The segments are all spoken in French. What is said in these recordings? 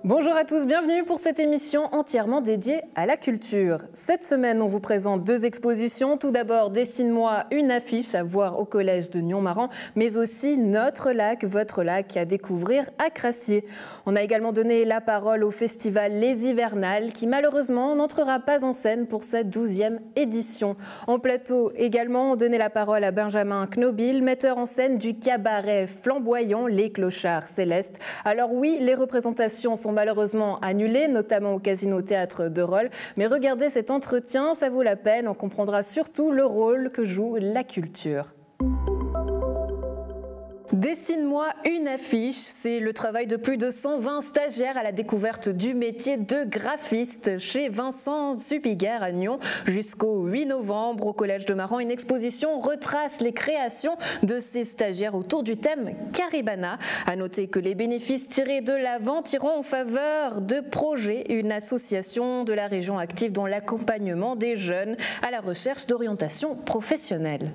Bonjour à tous, bienvenue pour cette émission entièrement dédiée à la culture. Cette semaine, on vous présente deux expositions. Tout d'abord, Dessine-moi une affiche à voir au collège de Nyon-Marans, mais aussi Notre lac, votre lac à découvrir à Crassier. On a également donné la parole au festival Les Hivernales, qui malheureusement n'entrera pas en scène pour cette 12e édition. En plateau également, on donnait la parole à Benjamin Knobil, metteur en scène du cabaret flamboyant Les Clochards Célestes. Alors oui, les représentations sont malheureusement annulées, notamment au Casino Théâtre de Rolle. Mais regardez cet entretien, ça vaut la peine. On comprendra surtout le rôle que joue la culture. Dessine-moi une affiche, c'est le travail de plus de 120 stagiaires à la découverte du métier de graphiste chez Vincent Zubiger à Nyon. Jusqu'au 8 novembre au Collège de Marans, une exposition retrace les créations de ces stagiaires autour du thème Caribana. À noter que les bénéfices tirés de la vente iront en faveur de Projet, une association de la région active dans l'accompagnement des jeunes à la recherche d'orientation professionnelle.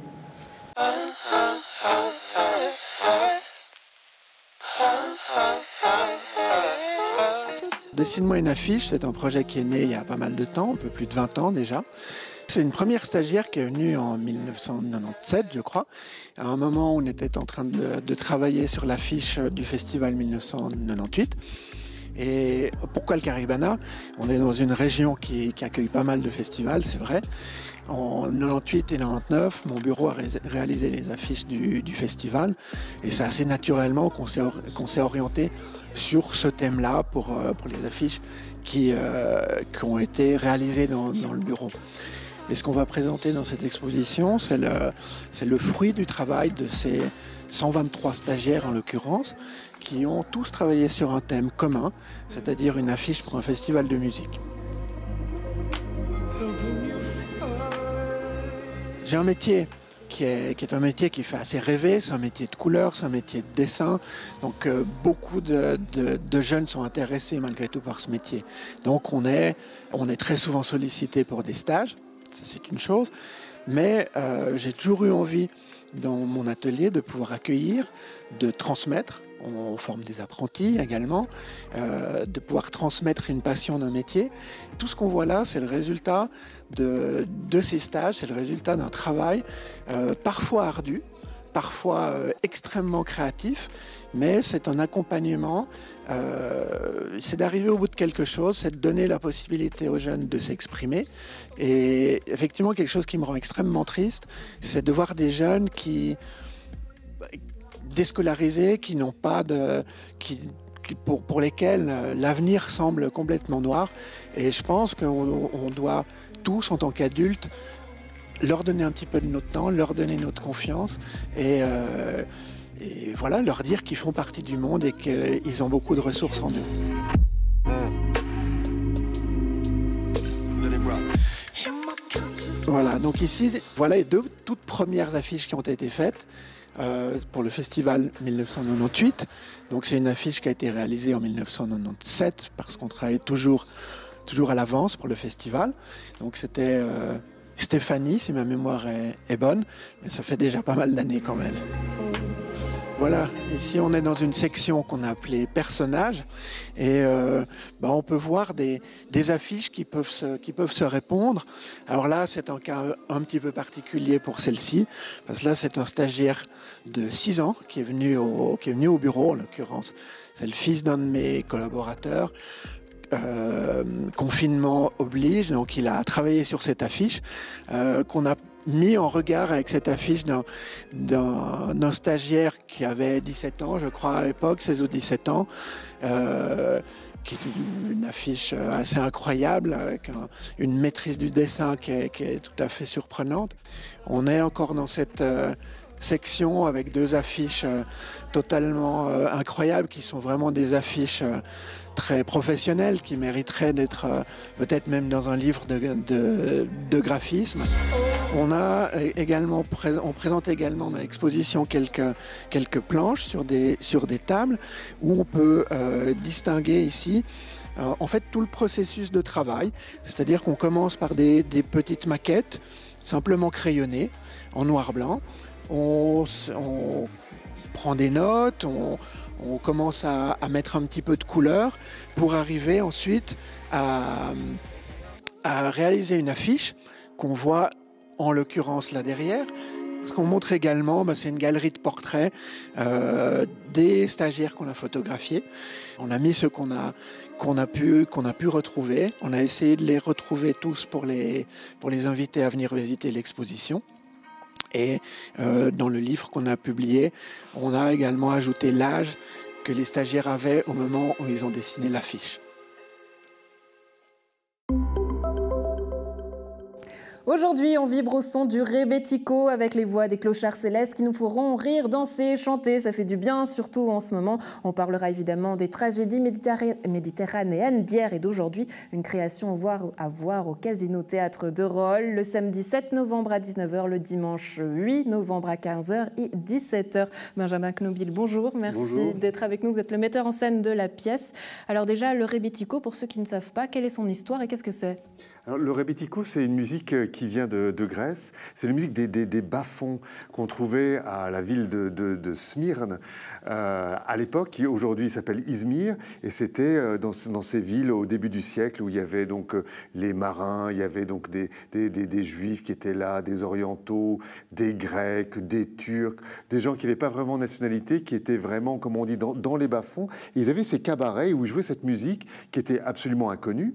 Dessine-moi une affiche, c'est un projet qui est né il y a pas mal de temps, un peu plus de 20 ans déjà. C'est une première stagiaire qui est venue en 1997, je crois. À un moment où on était en train de travailler sur l'affiche du festival 1998. Et pourquoi le Caribana? On est dans une région qui accueille pas mal de festivals, c'est vrai. En 98 et 99, mon bureau a réalisé les affiches du festival. Et c'est assez naturellement qu'on s'est orienté sur ce thème-là pour les affiches qui ont été réalisées dans le bureau. Et ce qu'on va présenter dans cette exposition, c'est le fruit du travail de ces 123 stagiaires en l'occurrence, qui ont tous travaillé sur un thème commun, c'est-à-dire une affiche pour un festival de musique. J'ai un métier qui est un métier qui fait assez rêver, c'est un métier de couleur, c'est un métier de dessin. Donc beaucoup de jeunes sont intéressés malgré tout par ce métier. Donc on est très souvent sollicité pour des stages, ça, c'est une chose. Mais j'ai toujours eu envie dans mon atelier de pouvoir accueillir, de transmettre. On forme des apprentis également, de pouvoir transmettre une passion d'un métier. Tout ce qu'on voit là, c'est le résultat de ces stages, c'est le résultat d'un travail parfois ardu, parfois extrêmement créatif, mais c'est un accompagnement, c'est d'arriver au bout de quelque chose, c'est de donner la possibilité aux jeunes de s'exprimer. Et effectivement, quelque chose qui me rend extrêmement triste, c'est de voir des jeunes déscolarisés, qui n'ont pas pour lesquels l'avenir semble complètement noir. Et je pense qu'on doit tous, en tant qu'adultes, leur donner un petit peu de notre temps, leur donner notre confiance et voilà, leur dire qu'ils font partie du monde et qu'ils ont beaucoup de ressources en eux. Voilà, donc ici, voilà les deux toutes premières affiches qui ont été faites pour le festival 1998. Donc c'est une affiche qui a été réalisée en 1997 parce qu'on travaille toujours à l'avance pour le festival. Donc c'était Stéphanie, si ma mémoire est bonne, mais ça fait déjà pas mal d'années quand même. Voilà, ici on est dans une section qu'on a appelée personnages et on peut voir des affiches qui peuvent se répondre. Alors là, c'est un cas un petit peu particulier pour celle-ci, parce que là, c'est un stagiaire de 6 ans qui est venu au bureau, en l'occurrence. C'est le fils d'un de mes collaborateurs. Confinement oblige, donc il a travaillé sur cette affiche qu'on a mis en regard avec cette affiche d'un stagiaire qui avait 17 ans, je crois à l'époque, 16 ou 17 ans, qui est une affiche assez incroyable, avec une maîtrise du dessin qui est tout à fait surprenante. On est encore dans cette section avec deux affiches totalement incroyables, qui sont vraiment des affiches très professionnelles, qui mériteraient d'être peut-être même dans un livre de graphisme. On présente également dans l'exposition quelques planches sur des tables où on peut distinguer ici en fait tout le processus de travail, c'est-à-dire qu'on commence par des petites maquettes simplement crayonnées en noir-blanc. On prend des notes, on commence à mettre un petit peu de couleur pour arriver ensuite à réaliser une affiche qu'on voit en l'occurrence là derrière. Ce qu'on montre également, c'est une galerie de portraits des stagiaires qu'on a photographiés. On a mis ceux qu'on a pu retrouver. On a essayé de les retrouver tous pour les inviter à venir visiter l'exposition. Et dans le livre qu'on a publié, on a également ajouté l'âge que les stagiaires avaient au moment où ils ont dessiné l'affiche. Aujourd'hui, on vibre au son du rebetiko avec les voix des clochards célestes qui nous feront rire, danser, chanter. Ça fait du bien, surtout en ce moment. On parlera évidemment des tragédies méditerranéennes d'hier et d'aujourd'hui. Une création à voir au Casino Théâtre de Rolle le samedi 7 novembre à 19h, le dimanche 8 novembre à 15h et 17h. Benjamin Knobil, bonjour. Merci d'être avec nous. Vous êtes le metteur en scène de la pièce. Alors déjà, le rebetiko, pour ceux qui ne savent pas, quelle est son histoire et qu'est-ce que c'est ? Alors, le rebetiko, c'est une musique qui vient de Grèce. C'est la musique des bas-fonds qu'on trouvait à la ville de Smyrne à l'époque, qui aujourd'hui s'appelle Izmir. Et c'était dans ces villes au début du siècle où il y avait donc les marins, il y avait donc des Juifs qui étaient là, des Orientaux, des Grecs, des Turcs, des gens qui n'avaient pas vraiment de nationalité, qui étaient vraiment, comme on dit, dans les bas-fonds. Et ils avaient ces cabarets où ils jouaient cette musique qui était absolument inconnue.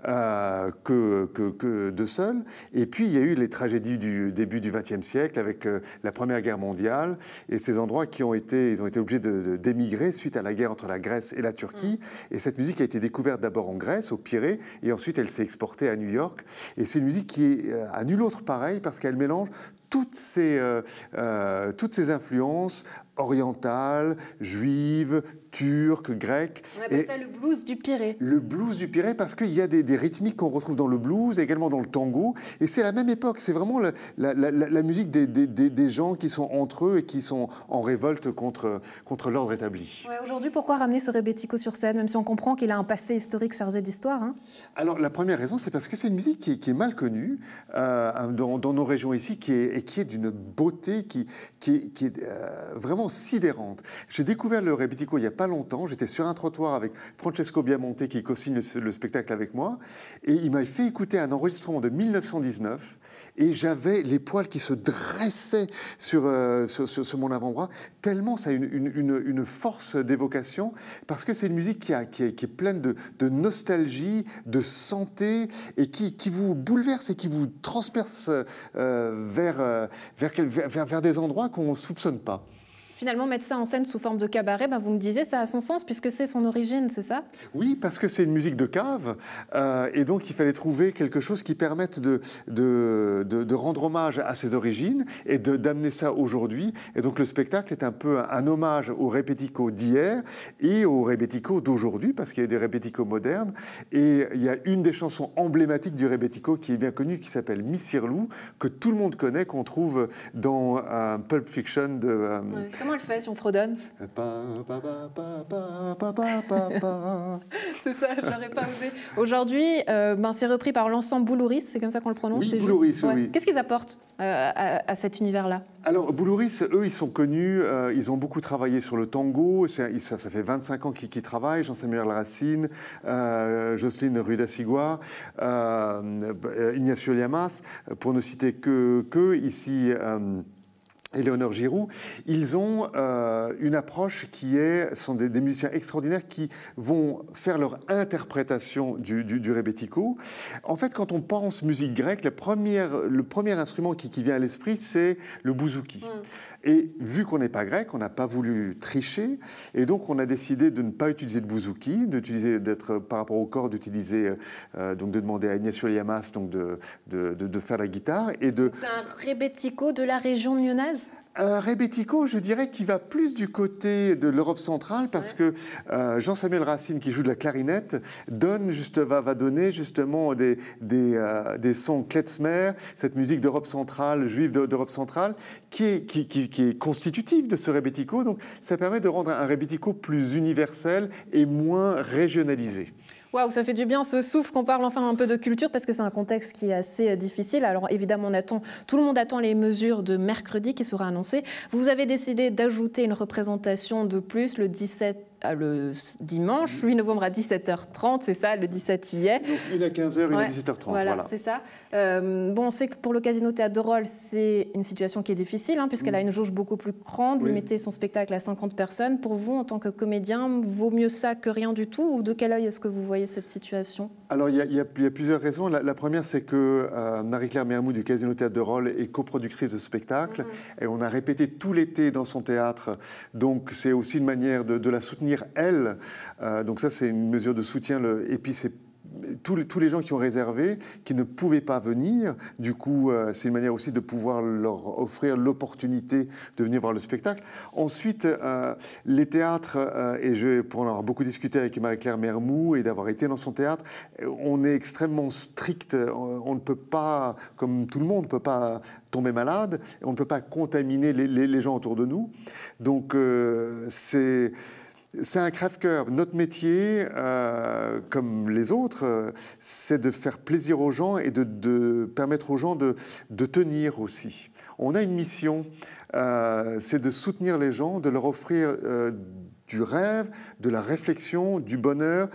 Que de seuls. Et puis, il y a eu les tragédies du début du XXe siècle avec la Première Guerre mondiale et ces endroits ils ont été obligés d'émigrer suite à la guerre entre la Grèce et la Turquie. Et cette musique a été découverte d'abord en Grèce, au Pirée, et ensuite elle s'est exportée à New York. Et c'est une musique qui est à nul autre pareil parce qu'elle mélange toutes ces influences orientales, juives, turques, grecques. On appelle ça le blues du Pirée. Le blues du Pirée parce qu'il y a des rythmiques qu'on retrouve dans le blues, également dans le tango. Et c'est la même époque. C'est vraiment la musique des gens qui sont entre eux et qui sont en révolte contre l'ordre établi. Ouais, aujourd'hui, pourquoi ramener ce rebetiko sur scène, même si on comprend qu'il a un passé historique chargé d'histoire, hein ? Alors, la première raison, c'est parce que c'est une musique qui est mal connue dans nos régions ici, qui est d'une beauté qui est vraiment sidérante. J'ai découvert le rebetiko il n'y a pas longtemps. J'étais sur un trottoir avec Francesco Biamonte qui co-signe le spectacle avec moi. Et il m'a fait écouter un enregistrement de 1919 et j'avais les poils qui se dressaient sur mon avant-bras, tellement ça a une force d'évocation, parce que c'est une musique qui est pleine de nostalgie, de santé, et qui vous bouleverse et qui vous transperce vers des endroits qu'on ne soupçonne pas. Finalement, mettre ça en scène sous forme de cabaret, vous me disiez, ça a son sens puisque c'est son origine, c'est ça ? Oui, parce que c'est une musique de cave, et donc il fallait trouver quelque chose qui permette de rendre hommage à ses origines et d'amener ça aujourd'hui. Et donc le spectacle est un peu un hommage au rebetiko d'hier et au rebetiko d'aujourd'hui, parce qu'il y a des rebetiko modernes. Et il y a une des chansons emblématiques du rebetiko qui est bien connue, qui s'appelle Missirlou, que tout le monde connaît, qu'on trouve dans Pulp Fiction de... Comment elle fait si on fredonne ? C'est ça, j'aurais pas osé. Aujourd'hui, c'est repris par l'ensemble Boulouris, c'est comme ça qu'on le prononce ? Oui, Boulouris, oui. Qu'est-ce qu'ils apportent à cet univers-là ? Alors, Boulouris, eux, ils sont connus, ils ont beaucoup travaillé sur le tango, ça fait 25 ans qu'ils travaillent, Jean-Samuel Racine, Jocelyne Ruda-Sigua, Ignacio Llamas, pour ne citer que ici... Éléonore Giroux, ils ont une approche sont des musiciens extraordinaires qui vont faire leur interprétation du rebetiko. En fait, quand on pense musique grecque, le premier instrument qui vient à l'esprit, c'est le bouzouki. Et vu qu'on n'est pas grec, on n'a pas voulu tricher, et donc on a décidé de ne pas utiliser de bouzouki, par rapport au corps, d'utiliser, donc de demander à Ignacio Llamas donc de faire la guitare. C'est un rebetiko de la région lyonnaise ? Un rebetiko, je dirais, qui va plus du côté de l'Europe centrale, parce que Jean-Samuel Racine, qui joue de la clarinette, va donner justement des sons klezmer, cette musique d'Europe centrale, juive d'Europe centrale, qui est constitutive de ce rebetiko. Donc ça permet de rendre un rebetiko plus universel et moins régionalisé. Waouh, ça fait du bien ce souffle qu'on parle enfin un peu de culture parce que c'est un contexte qui est assez difficile. Alors évidemment, tout le monde attend les mesures de mercredi qui sera annoncées. Vous avez décidé d'ajouter une représentation de plus le dimanche 8 novembre à 17h30, c'est ça, le 17 y est. Donc une à 15h, une à 17h30, voilà. C'est ça. Bon, on sait que pour le Casino Théâtre de Rolles, c'est une situation qui est difficile puisqu'elle a une jauge beaucoup plus grande, limiter son spectacle à 50 personnes. Pour vous, en tant que comédien, vaut mieux ça que rien du tout, ou de quel œil est-ce que vous voyez cette situation? Alors, il y a plusieurs raisons. La première, c'est que Marie-Claire Mermoud du Casino Théâtre de Rolles est coproductrice de spectacle et on a répété tout l'été dans son théâtre. Donc, c'est aussi une manière de la soutenir, elle. Donc ça, c'est une mesure de soutien. Et puis, c'est tous les gens qui ont réservé, qui ne pouvaient pas venir. Du coup, c'est une manière aussi de pouvoir leur offrir l'opportunité de venir voir le spectacle. Ensuite, les théâtres, pour en avoir beaucoup discuté avec Marie-Claire Mermoud et d'avoir été dans son théâtre, on est extrêmement strict. On ne peut pas, comme tout le monde, ne peut pas tomber malade. On ne peut pas contaminer les gens autour de nous. Donc, c'est un crève-cœur. Notre métier, comme les autres, c'est de faire plaisir aux gens et de permettre aux gens de tenir aussi. On a une mission, c'est de soutenir les gens, de leur offrir du rêve, de la réflexion, du bonheur.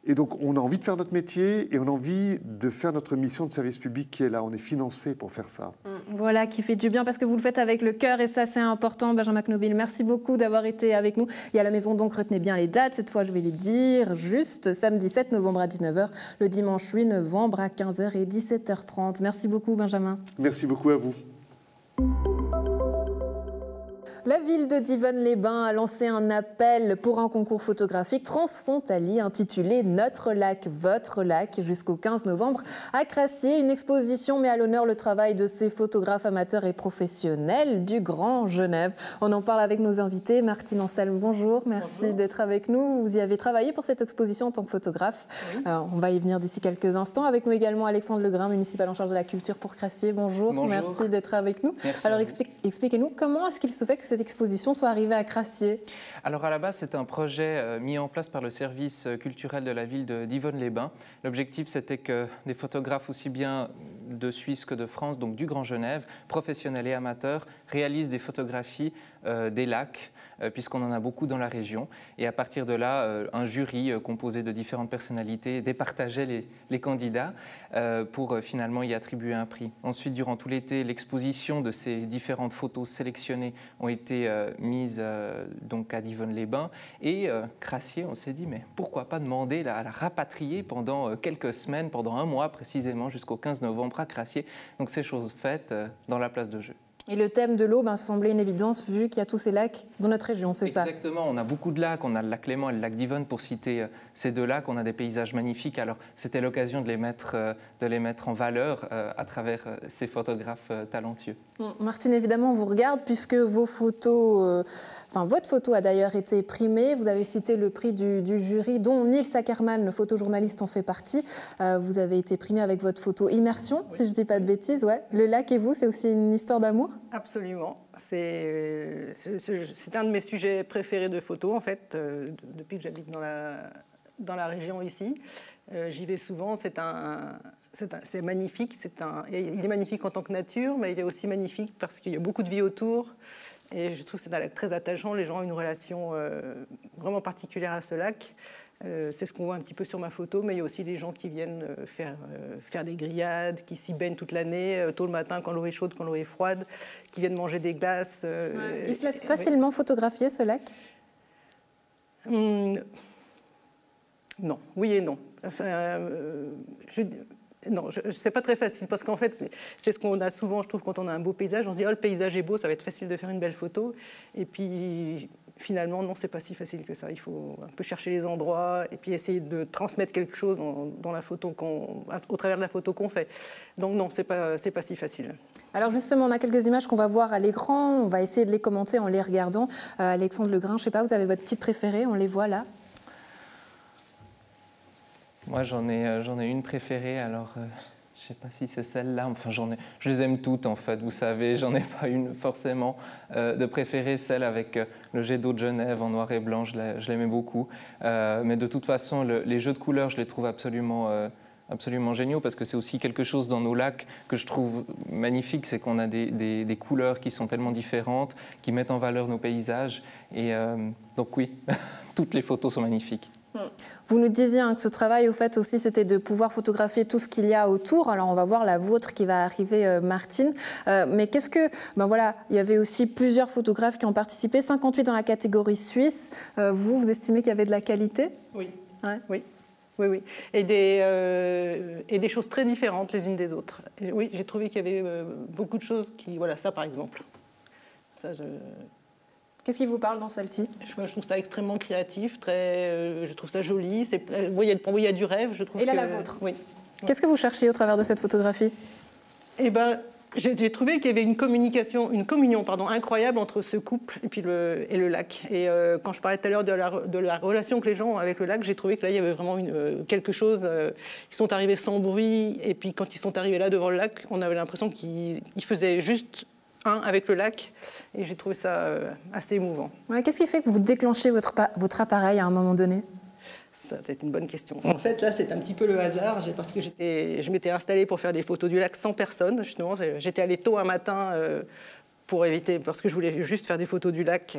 Et donc, on a envie de faire notre métier et on a envie de faire notre mission de service public qui est là. On est financé pour faire ça. Voilà, qui fait du bien parce que vous le faites avec le cœur et ça, c'est important. Benjamin Knobel, merci beaucoup d'avoir été avec nous. Et à la maison, donc, retenez bien les dates. Cette fois, je vais les dire juste. Samedi 7 novembre à 19h, le dimanche 8 novembre à 15h et 17h30. Merci beaucoup, Benjamin. Merci beaucoup à vous. La ville de Divonne-les-Bains a lancé un appel pour un concours photographique transfrontalier intitulé « Notre lac, votre lac » jusqu'au 15 novembre à Crassier. Une exposition met à l'honneur le travail de ces photographes amateurs et professionnels du Grand Genève. On en parle avec nos invités. Martine Anselme, bonjour. Merci d'être avec nous. Vous y avez travaillé pour cette exposition en tant que photographe. Oui. On va y venir d'ici quelques instants. Avec nous également Alexandre Legrain, municipal en charge de la culture pour Crassier. Bonjour. Merci d'être avec nous. Merci. Alors expliquez-nous comment est-ce qu'il se fait que cette exposition soit arrivée à Crassier? Alors à la base, c'est un projet mis en place par le service culturel de la ville de Divonne-les-Bains. L'objectif, c'était que des photographes aussi bien de Suisse que de France, donc du Grand Genève, professionnels et amateurs, réalisent des photographies des lacs, puisqu'on en a beaucoup dans la région. Et à partir de là, un jury composé de différentes personnalités départageait les candidats pour finalement y attribuer un prix. Ensuite, durant tout l'été, l'exposition de ces différentes photos sélectionnées ont été mises donc à Divonne-les-Bains. Et Crassier, on s'est dit, mais pourquoi pas demander à la rapatrier pendant quelques semaines, pendant un mois précisément, jusqu'au 15 novembre à Crassier. Donc c'est chose faite dans la place de jeu. Et le thème de l'eau, ça semblait une évidence vu qu'il y a tous ces lacs dans notre région, c'est ça? Exactement, on a beaucoup de lacs, on a le lac Léman et le lac Divonne pour citer ces deux lacs, on a des paysages magnifiques, alors c'était l'occasion de les mettre en valeur à travers ces photographes talentueux. Martine, évidemment, on vous regarde puisque vos photos... votre photo a d'ailleurs été primée. Vous avez cité le prix du jury, dont Nils Ackermann, le photojournaliste, en fait partie. Vous avez été primé avec votre photo Immersion, si je ne dis pas de bêtises. Ouais. Le lac et vous, c'est aussi une histoire d'amour? Absolument. C'est un de mes sujets préférés de photo, en fait, depuis que j'habite dans la région ici. J'y vais souvent. C'est magnifique. Il est magnifique en tant que nature, mais il est aussi magnifique parce qu'il y a beaucoup de vie autour. Et je trouve que c'est très attachant. Les gens ont une relation vraiment particulière à ce lac. C'est ce qu'on voit un petit peu sur ma photo, mais il y a aussi des gens qui viennent faire des grillades, qui s'y baignent toute l'année, tôt le matin quand l'eau est chaude, quand l'eau est froide, qui viennent manger des glaces. Il se laisse facilement photographier, ce lac? Non, oui et non. Non, c'est pas très facile parce qu'en fait, c'est ce qu'on a souvent, je trouve, quand on a un beau paysage. On se dit, oh, le paysage est beau, ça va être facile de faire une belle photo. Et puis, finalement, non, c'est pas si facile que ça. Il faut un peu chercher les endroits et puis essayer de transmettre quelque chose dans la photo au travers de la photo qu'on fait. Donc non, c'est pas si facile. Alors justement, on a quelques images qu'on va voir à l'écran. On va essayer de les commenter en les regardant. Alexandre Legrain, je sais pas, vous avez votre petite préférée? On les voit là. Moi, j'en ai une préférée, alors je ne sais pas si c'est celle-là, enfin je les aime toutes en fait, vous savez, j'en ai pas une forcément de préférée, celle avec le jet d'eau de Genève en noir et blanc, je l'aimais beaucoup. Mais de toute façon, les jeux de couleurs, je les trouve absolument géniaux parce que c'est aussi quelque chose dans nos lacs que je trouve magnifique, c'est qu'on a des couleurs qui sont tellement différentes, qui mettent en valeur nos paysages. Et donc oui, toutes les photos sont magnifiques. Vous nous disiez que ce travail, au fait, aussi, c'était de pouvoir photographier tout ce qu'il y a autour. Alors, on va voir la vôtre qui va arriver, Martine. Mais qu'est-ce que... voilà, il y avait aussi plusieurs photographes qui ont participé, 58 dans la catégorie suisse. Vous estimez qu'il y avait de la qualité? Oui. Ouais. Oui. Oui. Et des choses très différentes les unes des autres. Et oui, j'ai trouvé qu'il y avait beaucoup de choses qui... Voilà, ça, par exemple. Ça, Qu'est-ce qui vous parle dans celle-ci? Je trouve ça extrêmement créatif, je trouve ça joli. Pour moi, il y a du rêve. Je trouve Et là, la vôtre. Oui. Qu'est-ce que vous cherchiez au travers de cette photographie? Eh ben, j'ai trouvé qu'il y avait une communion incroyable entre ce couple et le lac. Et quand je parlais tout à l'heure de la relation que les gens ont avec le lac, j'ai trouvé que là, il y avait vraiment quelque chose. Ils sont arrivés sans bruit, et puis quand ils sont arrivés là devant le lac, on avait l'impression qu'ils faisaient juste avec le lac, et j'ai trouvé ça assez émouvant. Ouais, qu'est-ce qui fait que vous déclenchez votre appareil à un moment donné? C'est une bonne question. En fait, là, c'est un petit peu le hasard, parce que je m'étais installée pour faire des photos du lac sans personne, justement. J'étais allée tôt un matin pour éviter, parce que je voulais juste faire des photos du lac,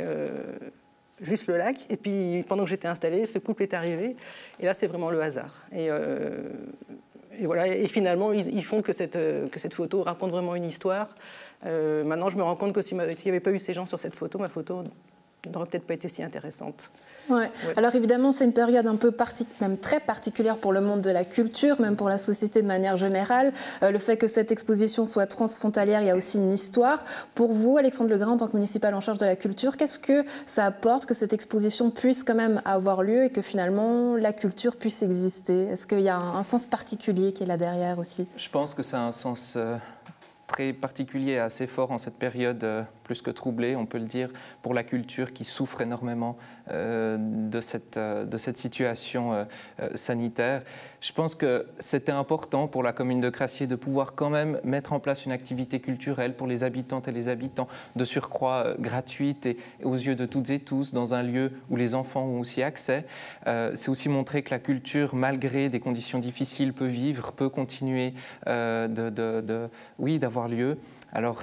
juste le lac. Et puis, pendant que j'étais installée, ce couple est arrivé. Et là, c'est vraiment le hasard. Et voilà. Et finalement, ils font que cette photo raconte vraiment une histoire. Maintenant, je me rends compte que s'il n'y avait pas eu ces gens sur cette photo, ma photo n'aurait peut-être pas été si intéressante. Ouais. Alors évidemment, c'est une période un peu même très particulière pour le monde de la culture, même pour la société de manière générale. Le fait que cette exposition soit transfrontalière, il y a aussi une histoire. Pour vous, Alexandre Legrain, en tant que municipal en charge de la culture, qu'est-ce que ça apporte que cette exposition puisse quand même avoir lieu et que finalement la culture puisse exister? Est-ce qu'il y a un sens particulier qui est là derrière aussi? Je pense que ça a un sens très particulier et assez fort en cette période plus que troublée, on peut le dire, pour la culture qui souffre énormément de cette situation sanitaire. Je pense que c'était important pour la commune de Crassier de pouvoir quand même mettre en place une activité culturelle pour les habitantes et les habitants, de surcroît gratuite et aux yeux de toutes et tous, dans un lieu où les enfants ont aussi accès. C'est aussi montrer que la culture, malgré des conditions difficiles, peut continuer d'avoir lieu. Alors,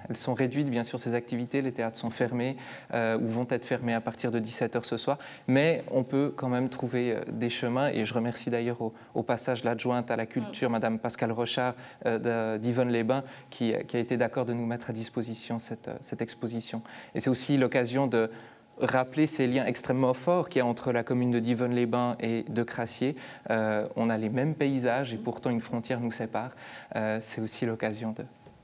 elles sont réduites, bien sûr, ces activités. Les théâtres sont fermés ou vont être fermés à partir de 17h ce soir. Mais on peut quand même trouver des chemins. Et je remercie d'ailleurs au passage l'adjointe à la culture, Madame Pascale Rochard d'Yvonne Les Bains, qui a été d'accord de nous mettre à disposition cette exposition. Et c'est aussi l'occasion de rappeler ces liens extrêmement forts qu'il y a entre la commune de Divonne-les-Bains et de Crassier. On a les mêmes paysages et pourtant une frontière nous sépare. C'est aussi l'occasion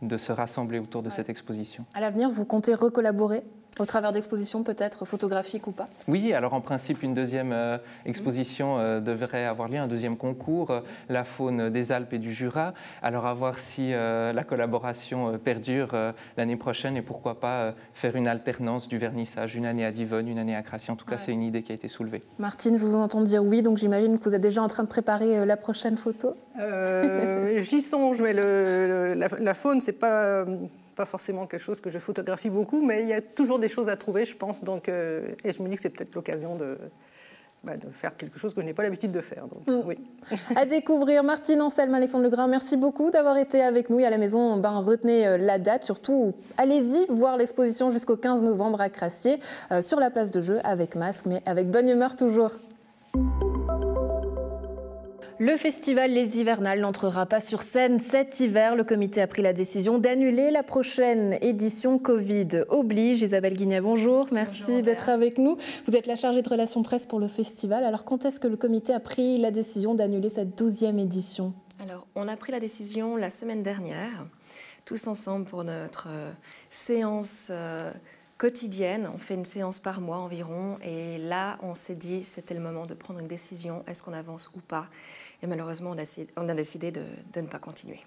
de se rassembler autour de cette exposition. À l'avenir, vous comptez recollaborer au travers d'expositions peut-être photographiques ou pas? Oui, alors en principe, une deuxième exposition devrait avoir lieu, un deuxième concours, la faune des Alpes et du Jura. Alors à voir si la collaboration perdure l'année prochaine et pourquoi pas faire une alternance du vernissage, une année à Divonne, une année à Crassier. En tout cas, c'est une idée qui a été soulevée. Martine, je vous entends dire oui, donc j'imagine que vous êtes déjà en train de préparer la prochaine photo. J'y songe, mais la faune, c'est pas forcément quelque chose que je photographie beaucoup, mais il y a toujours des choses à trouver, je pense. Donc, et je me dis que c'est peut-être l'occasion de faire quelque chose que je n'ai pas l'habitude de faire. Donc, oui. À découvrir. Martine Anselme, Alexandre Legrain, merci beaucoup d'avoir été avec nous. Et à la maison, retenez la date. Surtout, allez-y voir l'exposition jusqu'au 15 novembre à Crassier, sur la place de jeu, avec masque, mais avec bonne humeur toujours. Le festival Les Hivernales n'entrera pas sur scène cet hiver. Le comité a pris la décision d'annuler la prochaine édition. Covid oblige. Isabelle Guignet, bonjour. Merci d'être avec nous. Vous êtes la chargée de relations presse pour le festival. Alors, quand est-ce que le comité a pris la décision d'annuler cette 12e édition? Alors, on a pris la décision la semaine dernière, tous ensemble pour notre séance quotidienne. On fait une séance par mois environ. Et là, on s'est dit c'était le moment de prendre une décision. Est-ce qu'on avance ou pas? Et malheureusement, on a décidé de ne pas continuer.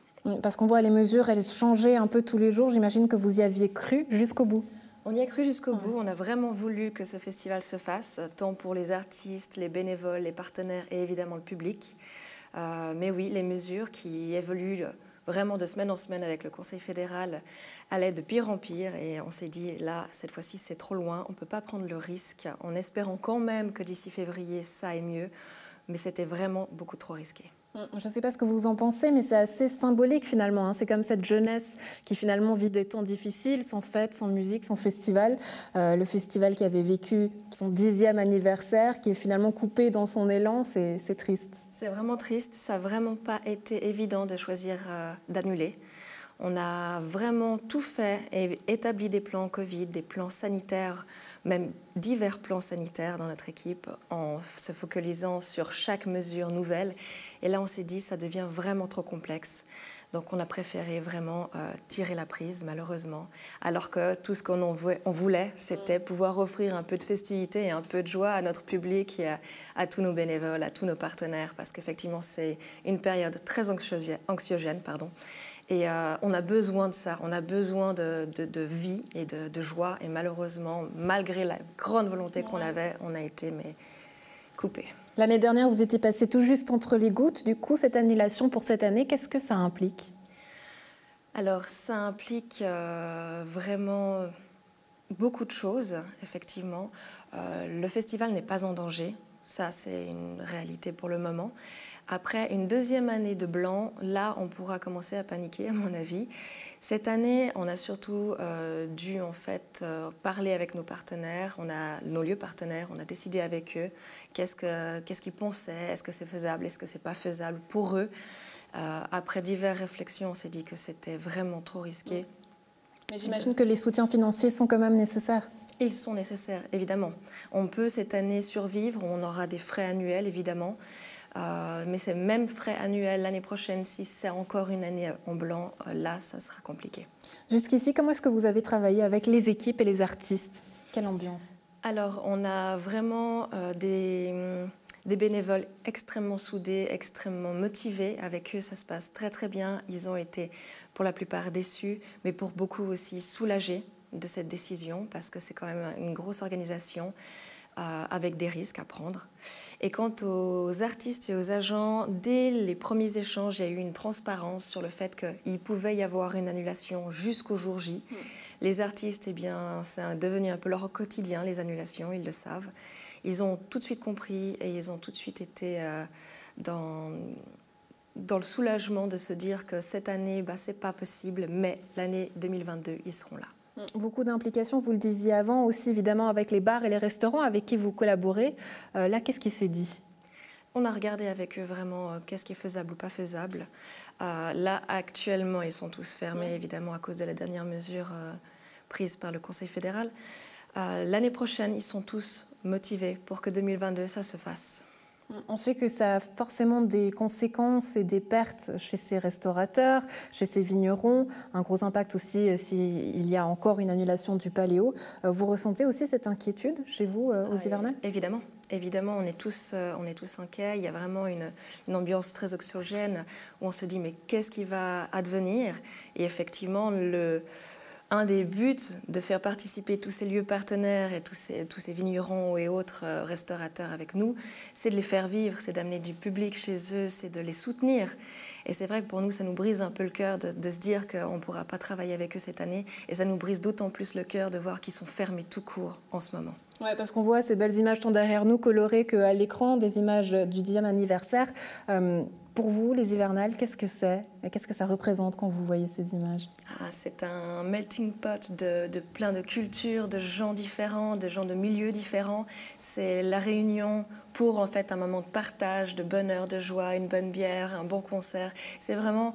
Parce qu'on voit les mesures, elles changeaient un peu tous les jours. J'imagine que vous y aviez cru jusqu'au bout. On y a cru jusqu'au bout. On a vraiment voulu que ce festival se fasse, tant pour les artistes, les bénévoles, les partenaires et évidemment le public. Mais oui, les mesures qui évoluent vraiment de semaine en semaine avec le Conseil fédéral allaient de pire en pire. Et on s'est dit, là, cette fois-ci, c'est trop loin. On ne peut pas prendre le risque en espérant quand même que d'ici février, ça aille mieux. Mais c'était vraiment beaucoup trop risqué. Je ne sais pas ce que vous en pensez, mais c'est assez symbolique finalement, hein. C'est comme cette jeunesse qui finalement vit des temps difficiles, sans fête, sans musique, sans festival. Le festival qui avait vécu son 10e anniversaire, qui est finalement coupé dans son élan, c'est triste. C'est vraiment triste, ça n'a vraiment pas été évident de choisir d'annuler. On a vraiment tout fait et établi des plans Covid, des plans sanitaires, même divers plans sanitaires dans notre équipe, en se focalisant sur chaque mesure nouvelle. Et là, on s'est dit, ça devient vraiment trop complexe. Donc, on a préféré vraiment tirer la prise, malheureusement. Alors que tout ce qu'on voulait, c'était pouvoir offrir un peu de festivité et un peu de joie à notre public et à tous nos bénévoles, à tous nos partenaires. Parce qu'effectivement, c'est une période très anxiogène. Et on a besoin de ça, on a besoin de vie et de joie. Et malheureusement, malgré la grande volonté qu'on avait, on a été coupés. L'année dernière, vous étiez passé tout juste entre les gouttes. Du coup, cette annulation pour cette année, qu'est-ce que ça implique? Alors, ça implique vraiment beaucoup de choses, effectivement. Le festival n'est pas en danger. Ça, c'est une réalité pour le moment. Après une deuxième année de blanc, là, on pourra commencer à paniquer, à mon avis. Cette année, on a surtout dû en fait parler avec nos partenaires, nos lieux partenaires, on a décidé avec eux qu'est-ce qu'ils pensaient, est-ce que c'est faisable, est-ce que c'est pas faisable pour eux. Après diverses réflexions, on s'est dit que c'était vraiment trop risqué. Mais j'imagine que les soutiens financiers sont quand même nécessaires. Ils sont nécessaires, évidemment. On peut cette année survivre, on aura des frais annuels, évidemment. Mais ces mêmes frais annuels l'année prochaine, si c'est encore une année en blanc, là, ça sera compliqué. Jusqu'ici, comment est-ce que vous avez travaillé avec les équipes et les artistes? Quelle ambiance? Alors, on a vraiment des bénévoles extrêmement soudés, extrêmement motivés. Avec eux, ça se passe très très bien. Ils ont été pour la plupart déçus, mais pour beaucoup aussi soulagés de cette décision, parce que c'est quand même une grosse organisation avec des risques à prendre. Et quant aux artistes et aux agents, dès les premiers échanges, il y a eu une transparence sur le fait qu'il pouvait y avoir une annulation jusqu'au jour J. Les artistes, eh bien, c'est devenu un peu leur quotidien, les annulations, ils le savent. Ils ont tout de suite compris et ils ont tout de suite été dans le soulagement de se dire que cette année, c'est pas possible, mais l'année 2022, ils seront là. Beaucoup d'implications, vous le disiez avant, aussi évidemment avec les bars et les restaurants avec qui vous collaborez. Là, qu'est-ce qui s'est dit? On a regardé avec eux vraiment qu'est-ce qui est faisable ou pas faisable. Là, actuellement, ils sont tous fermés, évidemment, à cause de la dernière mesure prise par le Conseil fédéral. L'année prochaine, ils sont tous motivés pour que 2022, ça se fasse. On sait que ça a forcément des conséquences et des pertes chez ces restaurateurs, chez ces vignerons, un gros impact aussi s'il y a encore une annulation du Paléo. Vous ressentez aussi cette inquiétude chez vous aux hivernales? Évidemment, on est tous inquiets. Il y a vraiment une ambiance très anxiogène où on se dit mais qu'est-ce qui va advenir? Et effectivement, un des buts de faire participer tous ces lieux partenaires et tous ces vignerons et autres restaurateurs avec nous, c'est de les faire vivre, c'est d'amener du public chez eux, c'est de les soutenir. Et c'est vrai que pour nous, ça nous brise un peu le cœur de se dire qu'on ne pourra pas travailler avec eux cette année. Et ça nous brise d'autant plus le cœur de voir qu'ils sont fermés tout court en ce moment. Oui, parce qu'on voit ces belles images sont derrière nous, colorées qu'à l'écran, des images du 10e anniversaire. Pour vous, les hivernales, qu'est-ce que c'est? Qu'est-ce que ça représente quand vous voyez ces images? C'est un melting pot de plein de cultures, de gens différents, de gens de milieux différents. C'est la réunion pour en fait un moment de partage, de bonheur, de joie, une bonne bière, un bon concert. C'est vraiment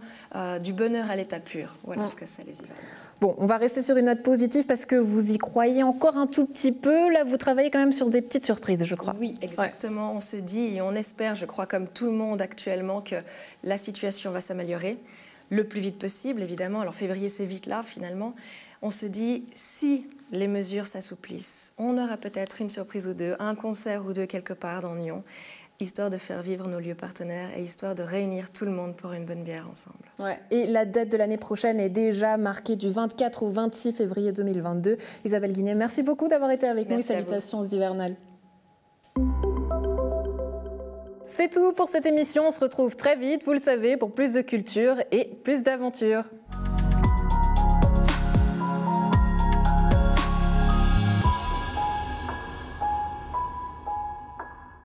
du bonheur à l'état pur. Voilà ce que c'est les hivernales. Bon, on va rester sur une note positive parce que vous y croyez encore un tout petit peu. Là, vous travaillez quand même sur des petites surprises, je crois. Oui, exactement. Ouais. On se dit et on espère, je crois, comme tout le monde actuellement, que la situation va s'améliorer le plus vite possible, évidemment. Alors, février, c'est vite là, finalement. On se dit, si les mesures s'assouplissent, on aura peut-être une surprise ou deux, un concert ou deux quelque part dans Nyon, histoire de faire vivre nos lieux partenaires et histoire de réunir tout le monde pour une bonne bière ensemble. Ouais. Et la date de l'année prochaine est déjà marquée du 24 au 26 février 2022. Isabelle Guinet, merci beaucoup d'avoir été avec nous. Salutations aux hivernales. C'est tout pour cette émission. On se retrouve très vite, vous le savez, pour plus de culture et plus d'aventures.